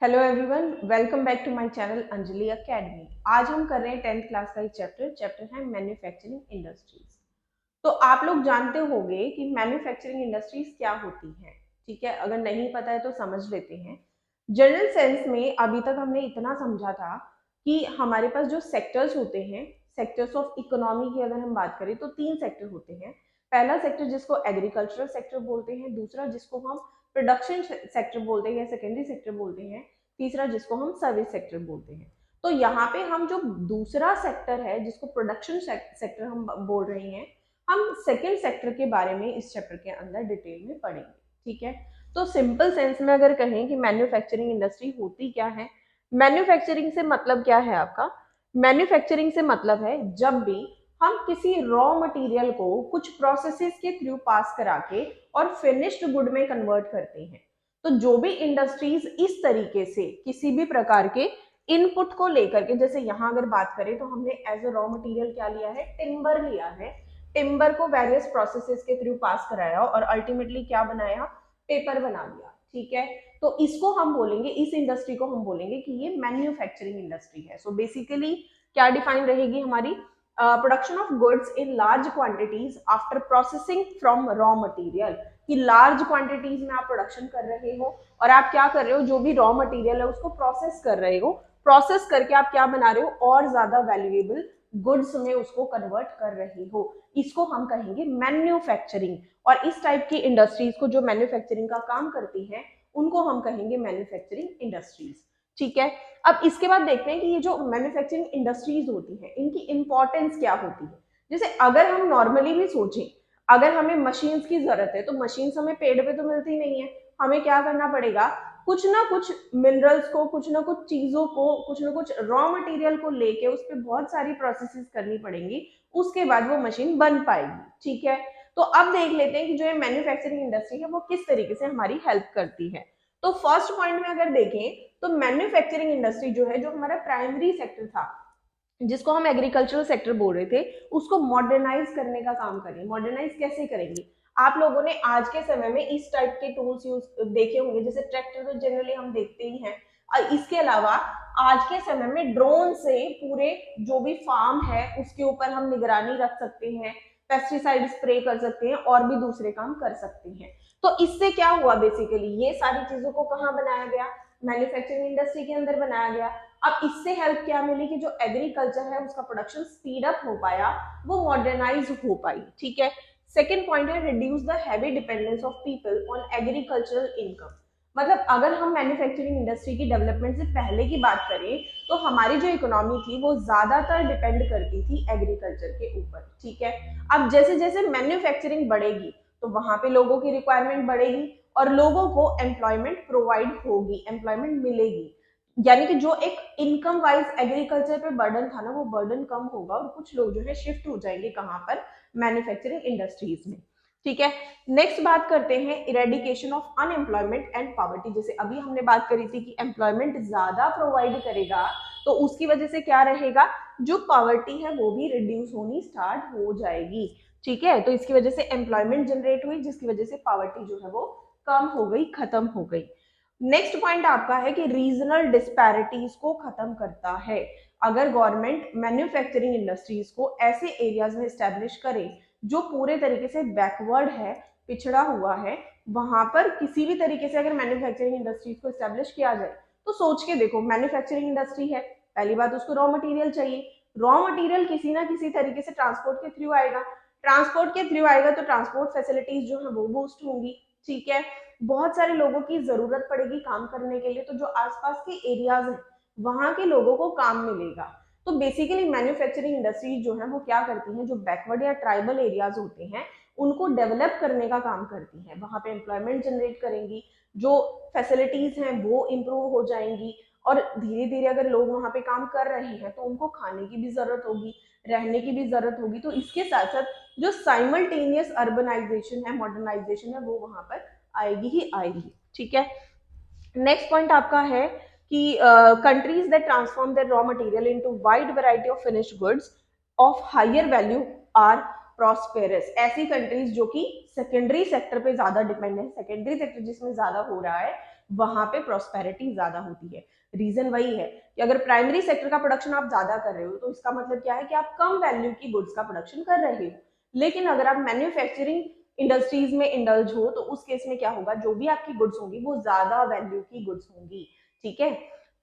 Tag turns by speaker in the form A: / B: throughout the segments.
A: Hello everyone, welcome back to my channel Anjali academy. आज हम कर रहे हैं 10th क्लास का एक चैप्टर है मैन्युफैक्चरिंग इंडस्ट्रीज। तो आप लोग जानते होंगे कि मैन्युफैक्चरिंग इंडस्ट्रीज क्या होती हैं। ठीक है, अगर नहीं पता है तो समझ लेते हैं। जनरल सेंस में अभी तक हमने इतना समझा था कि हमारे पास जो सेक्टर्स होते हैं, सेक्टर्स ऑफ इकोनॉमी की अगर हम बात करें तो तीन सेक्टर होते हैं। पहला सेक्टर जिसको एग्रीकल्चरल सेक्टर बोलते हैं, दूसरा जिसको हम प्रोडक्शन सेक्टर बोलते हैं या सेकेंडरी सेक्टर बोलते हैं, तीसरा जिसको हम सर्विस सेक्टर बोलते हैं। तो यहाँ पे हम जो दूसरा सेक्टर है जिसको प्रोडक्शन सेक्टर हम बोल रहे हैं, हम सेकेंड सेक्टर के बारे में इस चैप्टर के अंदर डिटेल में पढ़ेंगे। ठीक है, तो सिंपल सेंस में अगर कहें कि मैन्युफैक्चरिंग इंडस्ट्री होती क्या है, मैन्युफैक्चरिंग से मतलब क्या है आपका? मैन्युफैक्चरिंग से मतलब है जब भी हम किसी रॉ मटेरियल को कुछ प्रोसेसेस के थ्रू पास करा के और फिनिश्ड गुड में कन्वर्ट करते हैं। तो जो भी इंडस्ट्रीज इस तरीके से किसी भी प्रकार के इनपुट को लेकर के, जैसे यहाँ अगर बात करें तो हमने एज अ रॉ मटेरियल क्या लिया है, टिम्बर लिया है। टिम्बर को वेरियस प्रोसेसेस के थ्रू पास कराया और अल्टीमेटली क्या बनाया, पेपर बना दिया। ठीक है, तो इसको हम बोलेंगे, इस इंडस्ट्री को हम बोलेंगे कि ये मैन्युफैक्चरिंग इंडस्ट्री है। सो बेसिकली क्या डिफाइन रहेगी हमारी? Production of goods in large quantities after processing from raw material. कि लार्ज क्वांटिटीज में आप प्रोडक्शन कर रहे हो और आप क्या कर रहे हो, जो भी रॉ मटेरियल है उसको प्रोसेस कर रहे हो, प्रोसेस करके आप क्या बना रहे हो, और ज्यादा वैल्यूएबल गुड्स में उसको कन्वर्ट कर रहे हो। इसको हम कहेंगे मैन्युफैक्चरिंग। और इस टाइप की इंडस्ट्रीज को जो मैन्युफैक्चरिंग का काम करती है उनको हम कहेंगे मैन्युफैक्चरिंग इंडस्ट्रीज। ठीक है, अब इसके बाद देखते हैं कि ये जो मैन्युफैक्चरिंग इंडस्ट्रीज होती है इनकी इंपॉर्टेंस क्या होती है। जैसे अगर हम नॉर्मली भी सोचें, अगर हमें मशीन्स की जरूरत है तो मशीन्स हमें पेड़ पे तो मिलती नहीं है, हमें क्या करना पड़ेगा, कुछ ना कुछ मिनरल्स को, कुछ ना कुछ चीजों को, कुछ ना कुछ रॉ मटेरियल को लेके उस पर बहुत सारी प्रोसेसेस करनी पड़ेंगी, उसके बाद वो मशीन बन पाएगी। ठीक है, तो अब देख लेते हैं कि जो ये मैन्युफैक्चरिंग इंडस्ट्री है वो किस तरीके से हमारी हेल्प करती है। तो फर्स्ट पॉइंट में अगर देखें तो मैन्युफैक्चरिंग इंडस्ट्री जो है, जो हमारा प्राइमरी सेक्टर था जिसको हम एग्रीकल्चरल सेक्टर बोल रहे थे, उसको मॉडर्नाइज करने का काम करें। मॉडर्नाइज कैसे करेंगे? आप लोगों ने आज के समय में इस टाइप के टूल्स यूज देखे होंगे, जैसे ट्रैक्टर तो जनरली हम देखते ही हैं। इसके अलावा आज के समय में ड्रोन से पूरे जो भी फार्म है उसके ऊपर हम निगरानी रख सकते हैं, पेस्टिसाइड स्प्रे कर सकते हैं और भी दूसरे काम कर सकते हैं। तो इससे क्या हुआ, बेसिकली ये सारी चीजों को कहाँ बनाया गया, मैन्युफैक्चरिंग इंडस्ट्री के अंदर बनाया गया। अब इससे हेल्प क्या मिली कि जो एग्रीकल्चर है उसका प्रोडक्शन स्पीड अप हो पाया, वो मॉडर्नाइज हो पाई। ठीक है, सेकेंड पॉइंट है reduce the heavy dependence of people on agricultural income. मतलब अगर हम मैन्युफैक्चरिंग इंडस्ट्री की डेवलपमेंट से पहले की बात करें तो हमारी जो इकोनॉमी थी वो ज्यादातर डिपेंड करती थी एग्रीकल्चर के ऊपर। ठीक है, अब जैसे जैसे मैन्युफैक्चरिंग बढ़ेगी तो वहां पे लोगों की रिक्वायरमेंट बढ़ेगी और लोगों को एम्प्लॉयमेंट प्रोवाइड होगी, एम्प्लॉयमेंट मिलेगी। यानी कि जो एक इनकम वाइज एग्रीकल्चर पे बर्डन था ना, वो बर्डन कम होगा और कुछ लोग जो है शिफ्ट हो जाएंगे कहाँ पर, मैन्युफैक्चरिंग इंडस्ट्रीज में। ठीक है, नेक्स्ट बात करते हैं eradication of unemployment and poverty. जैसे अभी हमने बात करी थी कि एम्प्लॉयमेंट ज्यादा प्रोवाइड करेगा तो उसकी वजह से क्या रहेगा, जो पॉवर्टी है वो भी रिड्यूस होनी स्टार्ट हो जाएगी। ठीक है, तो इसकी वजह से एम्प्लॉयमेंट जनरेट हुई जिसकी वजह से पॉवर्टी जो है वो कम हो गई, खत्म हो गई। नेक्स्ट पॉइंट आपका है कि रीजनल डिस्पैरिटीज को खत्म करता है। अगर गवर्नमेंट मैन्युफैक्चरिंग इंडस्ट्रीज को ऐसे एरियाज में स्टैब्लिश करे जो पूरे तरीके से बैकवर्ड है, पिछड़ा हुआ है, वहां पर किसी भी तरीके से अगर मैन्युफैक्चरिंग इंडस्ट्रीज को स्टैब्लिश किया जाए, तो सोच के देखो, मैन्युफैक्चरिंग इंडस्ट्री है, पहली बात उसको रॉ मटेरियल चाहिए, रॉ मटेरियल किसी ना किसी तरीके से ट्रांसपोर्ट के थ्रू आएगा, ट्रांसपोर्ट के थ्रू आएगा तो ट्रांसपोर्ट फैसिलिटीज जो है वो बूस्ट होंगी। ठीक है, बहुत सारे लोगों की जरूरत पड़ेगी काम करने के लिए, तो जो आसपास के एरियाज हैं वहां के लोगों को काम मिलेगा। तो बेसिकली मैन्युफैक्चरिंग इंडस्ट्रीज जो है वो क्या करती हैं, जो बैकवर्ड या ट्राइबल एरियाज होते हैं उनको डेवलप करने का काम करती हैं, वहां पे एम्प्लॉयमेंट जनरेट करेंगी, जो फैसिलिटीज हैं वो इम्प्रूव हो जाएंगी और धीरे धीरे अगर लोग वहां पे काम कर रहे हैं तो उनको खाने की भी जरूरत होगी, रहने की भी जरूरत होगी। तो इसके साथ साथ जो साइमल्टेनियस अर्बनाइजेशन है, मॉडर्नाइजेशन है, वो वहां पर आएगी ही आएगी। ठीक है, नेक्स्ट पॉइंट आपका है कि countries that transform their raw material into wide variety of finished goods of higher value are prosperous. ऐसी कंट्रीज जो कि सेकेंडरी सेक्टर पे ज्यादा डिपेंड है, सेकेंडरी सेक्टर जिसमें ज्यादा हो रहा है, वहां पे प्रॉस्पेरिटी ज्यादा होती है। रीजन वही है कि अगर प्राइमरी सेक्टर का प्रोडक्शन आप ज्यादा कर रहे हो तो इसका मतलब क्या है कि आप कम वैल्यू की गुड्स का प्रोडक्शन कर रहे हो। लेकिन अगर आप मैन्युफैक्चरिंग इंडस्ट्रीज में इंडल्ज हो तो उस केस में क्या होगा, जो भी आपकी गुड्स होंगी वो ज्यादा वैल्यू की गुड्स होंगी। ठीक है,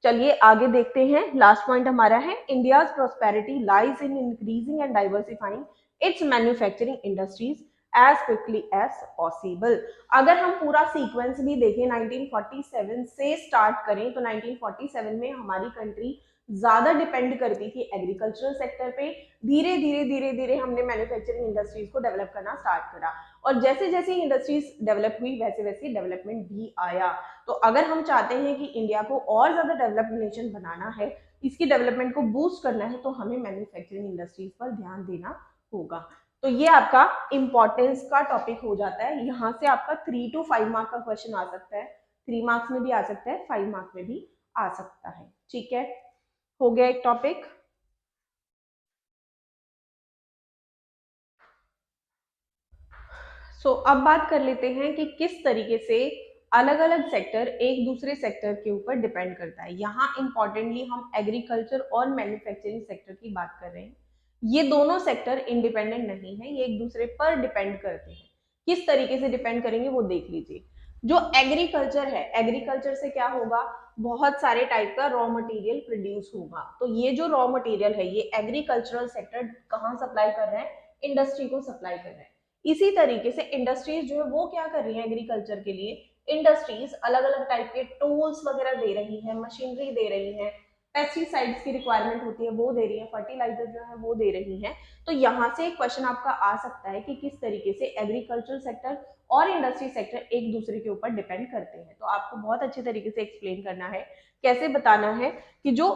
A: चलिए आगे देखते हैं। लास्ट पॉइंट हमारा है India's prosperity lies in increasing and diversifying its manufacturing industries as quickly as possible. अगर हम पूरा सीक्वेंस भी देखें 1947 से स्टार्ट करें तो 1947 में हमारी कंट्री ज्यादा डिपेंड करती थी एग्रीकल्चरल सेक्टर पे। धीरे धीरे धीरे धीरे हमने मैन्युफैक्चरिंग इंडस्ट्रीज को डेवलप करना स्टार्ट करा और जैसे जैसे इंडस्ट्रीज डेवलप हुई वैसे वैसे डेवलपमेंट भी आया। तो अगर हम चाहते हैं कि इंडिया को और ज्यादा डेवलप्ड नेशन बनाना है, इसकी डेवलपमेंट को बूस्ट करना है, तो हमें मैन्युफैक्चरिंग इंडस्ट्रीज पर ध्यान देना होगा। तो ये आपका इंपॉर्टेंस का टॉपिक हो जाता है। यहाँ से आपका 3 to 5 मार्क का क्वेश्चन आ सकता है। 3 मार्क्स में भी आ सकता है, 5 मार्क में भी आ सकता है। ठीक है, हो गया एक टॉपिक। अब बात कर लेते हैं कि किस तरीके से अलग अलग सेक्टर एक दूसरे सेक्टर के ऊपर डिपेंड करता है। यहाँ इंपॉर्टेंटली हम एग्रीकल्चर और मैन्युफैक्चरिंग सेक्टर की बात कर रहे हैं। ये दोनों सेक्टर इंडिपेंडेंट नहीं है, ये एक दूसरे पर डिपेंड करते हैं। किस तरीके से डिपेंड करेंगे वो देख लीजिए। जो एग्रीकल्चर है, एग्रीकल्चर से क्या होगा, बहुत सारे टाइप का रॉ मटेरियल प्रोड्यूस होगा। तो ये जो रॉ मटेरियल है ये एग्रीकल्चरल सेक्टर कहाँ सप्लाई कर रहे हैं, इंडस्ट्री को सप्लाई कर रहे हैं। इसी तरीके से इंडस्ट्रीज जो है वो क्या कर रही है एग्रीकल्चर के लिए, इंडस्ट्रीज अलग अलग टाइप के टूल्स वगैरह दे रही है, मशीनरी दे रही है, पेस्टिसाइड्स की रिक्वायरमेंट होती है वो दे रही है, फर्टिलाइजर जो है वो दे रही है। तो यहाँ से एक क्वेश्चन आपका आ सकता है कि किस तरीके से एग्रीकल्चर सेक्टर और इंडस्ट्री सेक्टर एक दूसरे के ऊपर डिपेंड करते हैं। तो आपको बहुत अच्छे तरीके से एक्सप्लेन करना है, कैसे बताना है कि जो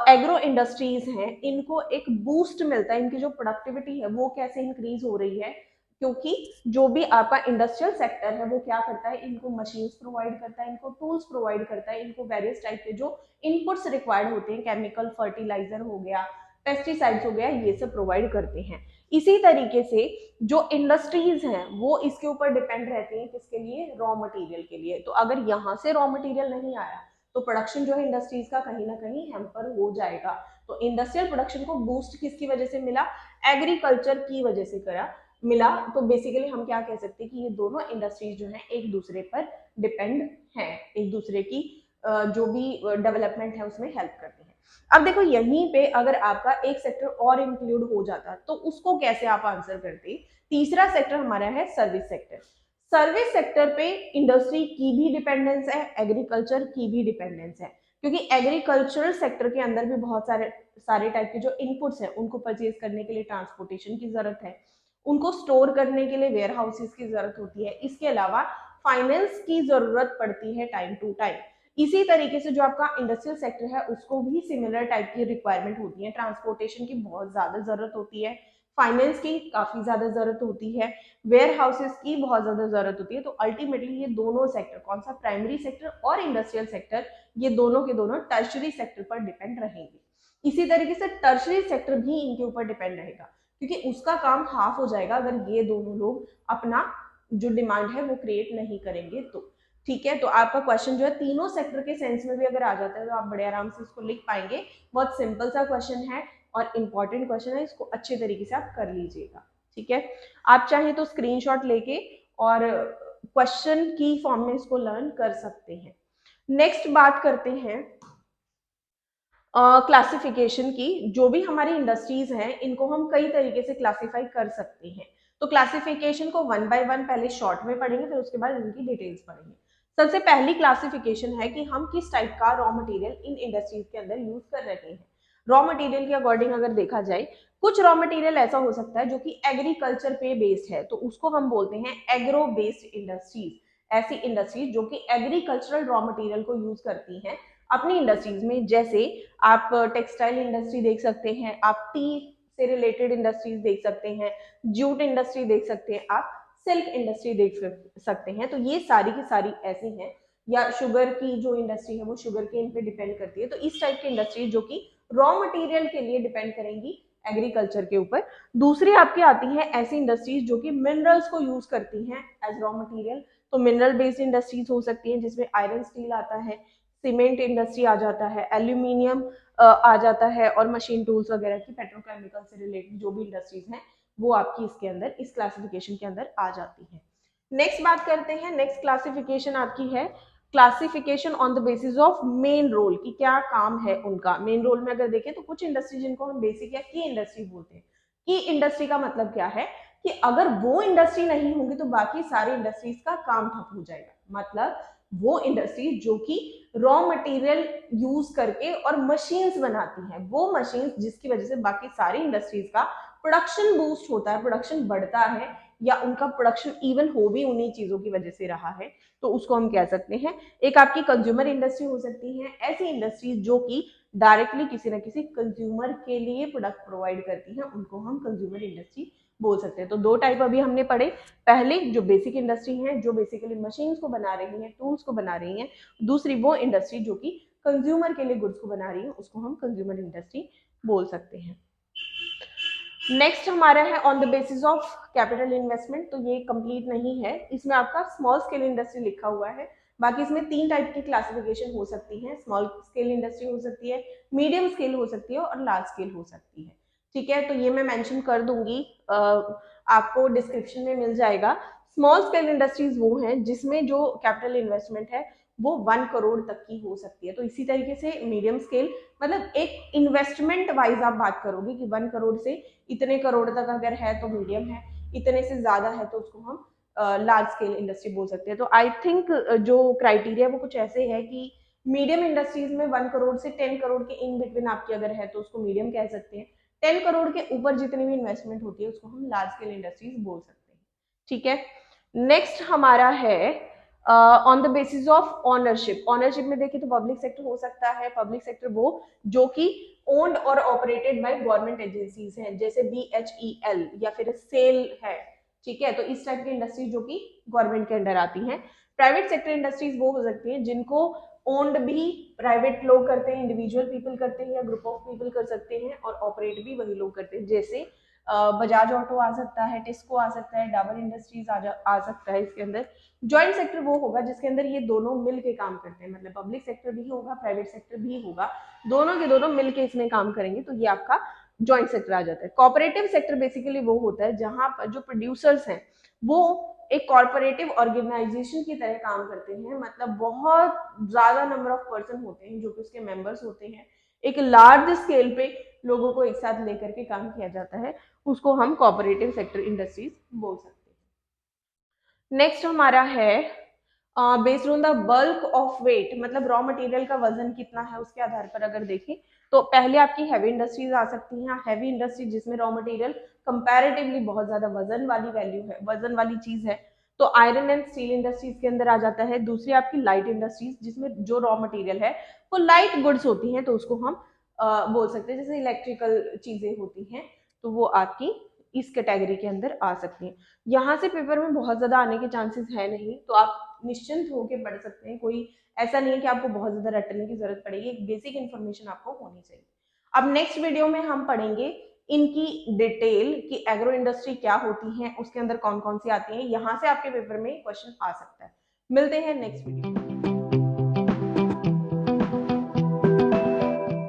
A: एग्रो इंडस्ट्रीज हैं इनको एक बूस्ट मिलता है, इनकी जो प्रोडक्टिविटी है वो कैसे इंक्रीज हो रही है, क्योंकि जो भी आपका इंडस्ट्रियल सेक्टर है वो क्या करता है, इनको मशीन्स प्रोवाइड करता है, इनको टूल्स प्रोवाइड करता है, इनको वेरियस टाइप के जो इनपुट्स रिक्वायर्ड होते हैं, केमिकल फर्टिलाइजर हो गया, पेस्टिसाइड्स हो गया, ये सब प्रोवाइड करते हैं। इसी तरीके से जो इंडस्ट्रीज हैं वो इसके ऊपर डिपेंड रहती हैं, किसके लिए, रॉ मटेरियल के लिए। तो अगर यहाँ से रॉ मटेरियल नहीं आया तो प्रोडक्शन जो है इंडस्ट्रीज का कहीं ना कहीं हैम्पर हो जाएगा। तो इंडस्ट्रियल प्रोडक्शन को बूस्ट किसकी वजह से मिला, एग्रीकल्चर की वजह से करा मिला। तो बेसिकली हम क्या कह सकते हैं कि ये दोनों इंडस्ट्रीज जो हैं एक दूसरे पर डिपेंड हैं, एक दूसरे की जो भी डेवलपमेंट है उसमें हेल्प करते हैं। अब देखो यहीं पे अगर आपका एक सेक्टर और इंक्लूड हो जाता तो उसको कैसे आप आंसर करते। तीसरा सेक्टर हमारा है सर्विस सेक्टर। सर्विस सेक्टर पे इंडस्ट्री की भी डिपेंडेंस है, एग्रीकल्चर की भी डिपेंडेंस है, क्योंकि एग्रीकल्चरल सेक्टर के अंदर भी बहुत सारे सारे टाइप के जो इनपुट्स हैं उनको परचेज करने के लिए ट्रांसपोर्टेशन की जरूरत है, उनको स्टोर करने के लिए वेयर हाउसेस की जरूरत होती है, इसके अलावा फाइनेंस की जरूरत पड़ती है टाइम टू टाइम। इसी तरीके से जो आपका इंडस्ट्रियल सेक्टर है उसको भी सिमिलर टाइप की रिक्वायरमेंट होती है, ट्रांसपोर्टेशन की बहुत ज्यादा जरूरत होती है, फाइनेंस की काफी ज्यादा जरूरत होती है, वेयर हाउसेस की बहुत ज्यादा जरूरत होती है। तो अल्टीमेटली ये दोनों सेक्टर, कौन सा, प्राइमरी सेक्टर और इंडस्ट्रियल सेक्टर, ये दोनों के दोनों टर्शरी सेक्टर पर डिपेंड रहेंगे। इसी तरीके से टर्शरी सेक्टर भी इनके ऊपर डिपेंड रहेगा, क्योंकि उसका काम हाफ हो जाएगा अगर ये दोनों लोग अपना जो डिमांड है वो क्रिएट नहीं करेंगे तो। ठीक है, तो आपका क्वेश्चन जो है तीनों सेक्टर के सेंस में भी अगर आ जाता है तो आप बड़े आराम से इसको लिख पाएंगे। बहुत सिंपल सा क्वेश्चन है और इंपॉर्टेंट क्वेश्चन है, इसको अच्छे तरीके से आप कर लीजिएगा। ठीक है, आप चाहे तो स्क्रीनशॉट लेके और क्वेश्चन की फॉर्म में इसको लर्न कर सकते हैं। नेक्स्ट बात करते हैं क्लासिफिकेशन की। जो भी हमारी इंडस्ट्रीज हैं इनको हम कई तरीके से क्लासिफाई कर सकते हैं। तो क्लासिफिकेशन को वन बाय वन पहले शॉर्ट में पढ़ेंगे, फिर उसके बाद इनकी डिटेल्स पढ़ेंगे। सबसे पहली क्लासिफिकेशन है कि हम किस टाइप का रॉ मटेरियल इन इंडस्ट्रीज के अंदर यूज कर रहे हैं। रॉ मटेरियल के अकॉर्डिंग अगर देखा जाए, कुछ रॉ मटेरियल ऐसा हो सकता है जो कि एग्रीकल्चर पे बेस्ड है, तो उसको हम बोलते हैं एग्रो बेस्ड इंडस्ट्रीज। ऐसी इंडस्ट्रीज जो कि एग्रीकल्चरल रॉ मटेरियल को यूज करती हैं अपनी इंडस्ट्रीज में। जैसे आप टेक्सटाइल इंडस्ट्री देख सकते हैं, आप टी से रिलेटेड इंडस्ट्रीज देख सकते हैं, जूट इंडस्ट्री देख सकते हैं, आप सिल्क इंडस्ट्री देख सकते हैं। तो ये सारी की सारी ऐसी हैं, या शुगर की जो इंडस्ट्री है वो शुगर केन पे डिपेंड करती है। तो इस टाइप की इंडस्ट्री जो कि रॉ मटेरियल के लिए डिपेंड करेंगी एग्रीकल्चर के ऊपर। दूसरी आपकी आती है ऐसी इंडस्ट्रीज जो कि मिनरल्स को यूज करती हैं एज रॉ मटेरियल, तो मिनरल बेस्ड इंडस्ट्रीज हो सकती हैं जिसमें आयरन स्टील आता है, सीमेंट इंडस्ट्री आ जाता है, एल्यूमिनियम आ जाता है, और मशीन टूल्स वगैरह की पेट्रोकेमिकल से रिलेटेड जो भी इंडस्ट्रीज हैं वो आपकी इसके अंदर, इस क्लासिफिकेशन के अंदर आ जाती है। नेक्स्ट बात करते हैं, नेक्स्ट क्लासिफिकेशन आपकी है classification on the basis of main role, कि क्या काम है उनका। मेन रोल में अगर देखें तो कुछ इंडस्ट्री जिनको हम बेसिक या की इंडस्ट्री बोलते हैं। की इंडस्ट्री का मतलब क्या है कि अगर वो इंडस्ट्री नहीं होगी तो बाकी सारी इंडस्ट्रीज का काम ठप हो जाएगा। मतलब वो इंडस्ट्री जो कि रॉ मटेरियल यूज करके और मशीन्स बनाती हैं, वो मशीन्स जिसकी वजह से बाकी सारी इंडस्ट्रीज का प्रोडक्शन बूस्ट होता है, प्रोडक्शन बढ़ता है, या उनका प्रोडक्शन इवन हो भी उन्हीं चीजों की वजह से रहा है, तो उसको हम कह सकते हैं। एक आपकी कंज्यूमर इंडस्ट्री हो सकती है, ऐसी इंडस्ट्रीज जो कि डायरेक्टली किसी ना किसी कंज्यूमर के लिए प्रोडक्ट प्रोवाइड करती हैं, उनको हम कंज्यूमर इंडस्ट्री बोल सकते हैं। तो दो टाइप अभी हमने पढ़े, पहले जो बेसिक इंडस्ट्री है जो बेसिकली मशीन्स को बना रही हैं, टूल्स को बना रही हैं, दूसरी वो इंडस्ट्री जो कि कंज्यूमर के लिए गुड्स को बना रही है, उसको हम कंज्यूमर इंडस्ट्री बोल सकते हैं। नेक्स्ट हमारा है on the basis of capital investment, तो ये कंप्लीट नहीं है, इसमें आपका स्मॉल स्केल इंडस्ट्री लिखा हुआ है। बाकी इसमें 3 टाइप की क्लासिफिकेशन हो सकती है, स्मॉल स्केल इंडस्ट्री हो सकती है, मीडियम स्केल हो सकती है और लार्ज स्केल हो सकती है। ठीक है, तो ये मैं मेंशन कर दूंगी, आपको डिस्क्रिप्शन में मिल जाएगा। स्मॉल स्केल इंडस्ट्रीज वो हैं जिसमें जो कैपिटल इन्वेस्टमेंट है वो 1 करोड़ तक की हो सकती है। तो इसी तरीके से मीडियम स्केल मतलब एक इन्वेस्टमेंट वाइज आप बात करोगे कि 1 करोड़ से इतने करोड़ तक अगर है तो मीडियम है, इतने से ज्यादा है तो उसको हम लार्ज स्केल इंडस्ट्री बोल सकते हैं। तो आई थिंक जो क्राइटेरिया वो कुछ ऐसे है कि मीडियम इंडस्ट्रीज में 1 करोड़ से 10 करोड़ के इन बिटवीन आपकी अगर है तो उसको मीडियम कह सकते हैं। 10 करोड़ के ऊपर जितनी भी इन्वेस्टमेंट होती है उसको हम लार्ज स्केल इंडस्ट्रीज बोल सकते हैं। ठीक है, नेक्स्ट हमारा है on the basis of ownership. Ownership में देखिए तो पब्लिक सेक्टर हो सकता है, पब्लिक सेक्टर वो जो कि ओन्ड और ऑपरेटेड बाय गवर्नमेंट एजेंसीज हैं, जैसे BHEL या फिर सेल है। ठीक है, तो इस टाइप की इंडस्ट्रीज जो कि गवर्नमेंट के अंडर आती हैं। प्राइवेट सेक्टर इंडस्ट्रीज वो हो सकती हैं जिनको ओन्ड भी प्राइवेट लोग करते हैं, इंडिविजुअल पीपल करते हैं या ग्रुप ऑफ पीपल कर सकते हैं, और ऑपरेट भी वही लोग करते हैं, जैसे बजाज ऑटो आ सकता है, टिस्को आ सकता है, डाबर इंडस्ट्रीज आ सकता है इसके अंदर। जॉइंट सेक्टर वो होगा जिसके अंदर ये दोनों मिल के काम करते हैं, मतलब पब्लिक सेक्टर भी होगा, प्राइवेट सेक्टर भी होगा, दोनों के दोनों मिलके इसमें काम करेंगे, तो ये आपका जॉइंट सेक्टर आ जाता है। कॉपरेटिव सेक्टर बेसिकली वो होता है जहां पर जो प्रोड्यूसर्स हैं वो एक कॉर्पोरेटिव ऑर्गेनाइजेशन की तरह काम करते हैं, मतलब बहुत ज्यादा नंबर ऑफ पर्सन होते हैं जो कि उसके मेंबर्स होते हैं, एक लार्ज स्केल पे लोगों को एक साथ लेकर के काम किया जाता है, उसको हम कॉर्पोरेटिव सेक्टर इंडस्ट्रीज बोल सकते हैं। नेक्स्ट हमारा है based on the bulk of weight, मतलब रॉ मटेरियल का वजन कितना है उसके आधार पर अगर देखें तो पहले आपकी हैवी इंडस्ट्रीज आ सकती हैं। हैवी इंडस्ट्री जिसमें रॉ मटेरियल कंपैरेटिवली बहुत ज्यादा वजन वाली वैल्यू है, वजन वाली चीज है, तो आयरन एंड स्टील इंडस्ट्रीज के अंदर आ जाता है। दूसरी आपकी लाइट इंडस्ट्रीज जिसमें जो रॉ मटेरियल है वो लाइट गुड्स होती हैं, तो उसको हम बोल सकते हैं, जैसे इलेक्ट्रिकल चीजें होती हैं तो वो आपकी इस कैटेगरी के अंदर आ सकती हैं। यहाँ से पेपर में बहुत ज्यादा आने के चांसेस है नहीं, तो आप निश्चिंत होकर पढ़ सकते हैं, कोई ऐसा नहीं है कि आपको बहुत ज्यादा रटने की जरूरत पड़ेगी, एक बेसिक इन्फॉर्मेशन आपको होनी चाहिए। अब नेक्स्ट वीडियो में हम पढ़ेंगे इनकी डिटेल कि एग्रो इंडस्ट्री क्या होती है, उसके अंदर कौन कौन सी आती है, यहाँ से आपके पेपर में क्वेश्चन आ सकता है। मिलते हैं नेक्स्ट वीडियो में।